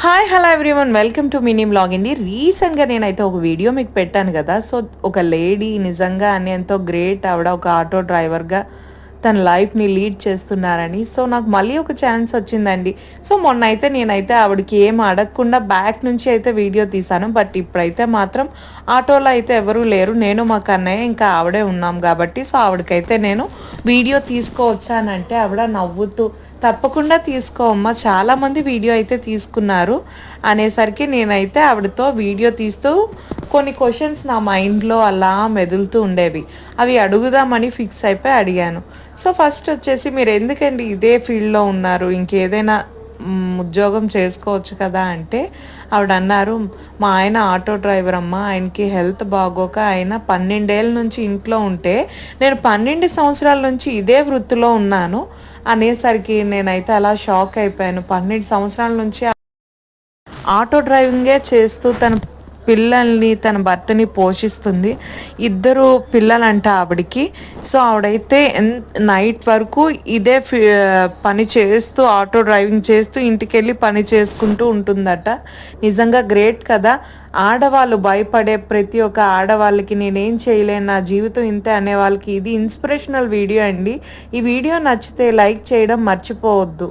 Hi hello everyone welcome to mini vlog అండి. రీసెంట్గా నేనైతే ఒక వీడియో మీకు పెట్టాను కదా. సో ఒక లేడీ నిజంగా అని ఎంతో గ్రేట్, ఆవిడ ఒక ఆటో డ్రైవర్గా తన లైఫ్ని లీడ్ చేస్తున్నారని. సో నాకు మళ్ళీ ఒక ఛాన్స్ వచ్చిందండి. సో మొన్న అయితే నేనైతే ఆవిడకి ఏం అడగకుండా బ్యాక్ నుంచి అయితే వీడియో తీశాను. బట్ ఇప్పుడైతే మాత్రం ఆటోలో అయితే ఎవరూ లేరు, నేను మా కన్నయ్య ఇంకా ఆవిడే ఉన్నాం కాబట్టి సో ఆవిడకైతే నేను వీడియో తీసుకోవచ్చానంటే ఆవిడ నవ్వుతూ తప్పకుండా తీసుకో అమ్మ, చాలామంది వీడియో అయితే తీసుకున్నారు అనేసరికి నేనైతే ఆవిడతో వీడియో తీస్తూ కొన్ని క్వశ్చన్స్ నా మైండ్లో అలా మెదులుతూ ఉండేవి. అవి అడుగుదామని ఫిక్స్ అయిపోయి అడిగాను. సో ఫస్ట్ వచ్చేసి, మీరు ఎందుకండి ఇదే ఫీల్డ్లో ఉన్నారు, ఇంకేదైనా ఉద్యోగం చేసుకోవచ్చు కదా అంటే ఆవిడ అన్నారు, మా ఆయన ఆటో డ్రైవర్ అమ్మ, ఆయనకి హెల్త్ బాగోక ఆయన 12 ఏళ్ళ నుంచి ఇంట్లో ఉంటే నేను 12 సంవత్సరాల నుంచి ఇదే వృత్తిలో ఉన్నాను అనేసరికి నేనైతే అలా షాక్ అయిపోయాను. 12 సంవత్సరాల నుంచి ఆటో డ్రైవింగే చేస్తూ తన పిల్లల్ని తన భర్తని పోషిస్తుంది. 2 పిల్లలంట ఆవిడికి. సో ఆవిడైతే నైట్ వరకు ఇదే పని చేస్తూ ఆటో డ్రైవింగ్ చేస్తూ ఇంటికెళ్ళి పని చేసుకుంటూ ఉంటుందట. నిజంగా గ్రేట్ కదా. ఆడవాళ్ళు భయపడే ప్రతి ఒక్క ఆడవాళ్ళకి నేనేం చేయలేను, నా జీవితం ఇంతే అనే వాళ్ళకి ఇది ఇన్స్పిరేషనల్ వీడియో అండి. ఈ వీడియో నచ్చితే లైక్ చేయడం మర్చిపోవద్దు.